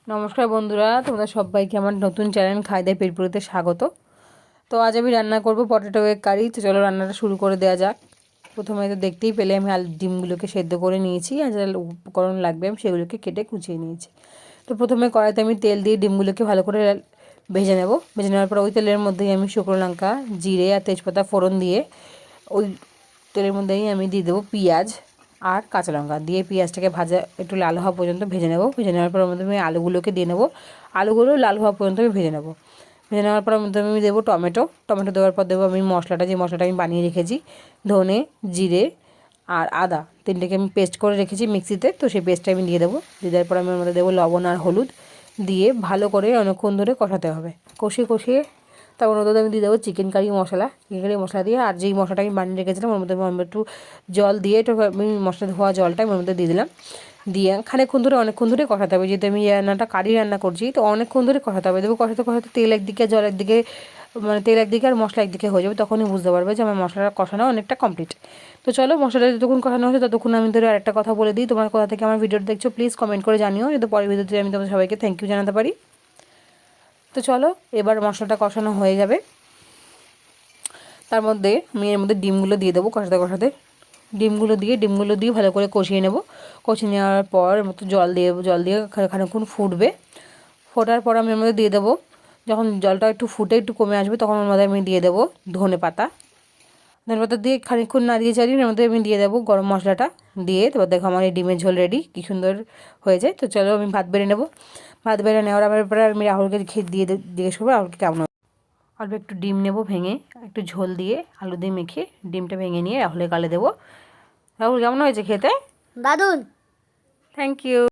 নমস্কার বন্ধুরা, তোমরা সবাইকে আমার নতুন চ্যানেল খাই দাই পেট পুরোতে স্বাগত। তো আজ আমি রান্না করব পটেটো এগ কারি। তো চলো রান্নাটা শুরু করে দেওয়া যাক। প্রথমে তো দেখতেই পেলে আমি ডিমগুলোকে সেদ্ধ করে নিয়েছি, আর যা উপকরণ লাগবে আমি সেগুলোকে কেটে কুচিয়ে নিয়েছি। তো প্রথমে কড়াইতে আমি তেল দিয়ে ডিমগুলোকে ভালো করে ভেজে নেব। ভেজে নেওয়ার পর ওই তেলের মধ্যেই আমি শুকনো লঙ্কা, জিরে আর তেজপাতা ফোড়ন দিয়ে ওই তেলের মধ্যেই আমি দিয়ে দেবো পেঁয়াজ আর কাঁচা লঙ্কা দিয়ে পেঁয়াজটাকে ভাজা একটু লাল হওয়া পর্যন্ত ভেজে নেব। ভেজে নেওয়ার পর ওর মধ্যে আমি আলুগুলোকে দিয়ে নেবো। আলুগুলো লাল হওয়া পর্যন্ত আমি ভেজে নেব। ভেজে নেওয়ার পর ওর মধ্যে আমি দেবো টমেটো দেওয়ার পর দেবো আমি মশলাটা, যে মশলাটা আমি বানিয়ে রেখেছি, ধনে, জিরে আর আদা তিনটেকে আমি পেস্ট করে রেখেছি মিক্সিতে। তো সেই পেস্টটা আমি দিয়ে দেবো। দিয়ে দেওয়ার পর আমি ওর মধ্যে দেবো লবণ আর হলুদ দিয়ে ভালো করে অনেকক্ষণ ধরে কষাতে হবে। কষিয়ে তারপর ওর মধ্যে আমি দিয়ে দেবো চিকেন কারি মশলা দিয়ে, আর যেই মশলাটা আমি বানিয়ে রেখেছিলাম ওর মধ্যে আমি একটু জল দিয়ে একটু আমি মশলা ধোয়া জলটা ওর মধ্যে দিয়ে দিলাম। দিয়ে অনেকক্ষণ ধরে কষাতে হবে। যেহেতু আমি রান্নাটা কারি রান্না করছি, তো অনেকক্ষণ ধরে কষাতে হবে। দেবো কষাতে তেল একদিকে জল একদিকে, মানে তেল একদিকে আর মশলা একদিকে হয়ে যাবে। তখনই বুঝতে পারবে যে আমার মশলাটা কষানো অনেকটা কমপ্লিট। তো চলো, মশলাটা যতক্ষণ কষানো হচ্ছে ততক্ষণ আমি ধরে আরেকটা কথা বলে দিই। তোমার কোথা থেকে আমার ভিডিওটা দেখছো প্লিজ কমেন্ট করে জানিও, যাতে পরের ভিডিওতে আমি তোমাদের সবাইকে থ্যাংক ইউ জানাতে পারি। তো চলো, এবার মশলাটা কষানো হয়ে যাবে। তার মধ্যে আমি এর মধ্যে ডিমগুলো দিয়ে দেবো। কষাতে ডিমগুলো দিয়ে ভালো করে কষিয়ে নেব। কষিয়ে নেওয়ার পর এর মধ্যে জল দিয়ে খানিকক্ষণ ফুটবে। ফোটার পর আমি এর মধ্যে দিয়ে দেবো, যখন জলটা একটু ফুটে একটু কমে আসবে তখন ওর মধ্যে আমি দিয়ে দেবো ধনে পাতা দিয়ে খানিকক্ষণ নাড়িয়ে চাড়িয়ে এর মধ্যে আমি দিয়ে দেবো গরম মশলাটা দিয়ে। তারপর দেখো আমার এই ডিমের ঝোল রেডি, কী সুন্দর হয়েছে। তো চলো আমি ভাত বেড়ে নেবো। ভাত বেড়ে নেওয়ার পরে আমি রাহুলকে জিজ্ঞেস করবো রাহুলকে কেমন। অল্প একটু ডিম নেব ভেঙে, একটু ঝোল দিয়ে আলু দিয়ে মেখে ডিমটা ভেঙে নিয়ে রাহুলের গালে দেবো। রাহুল কেমন হয়েছে খেতে? দারুন। Thank you.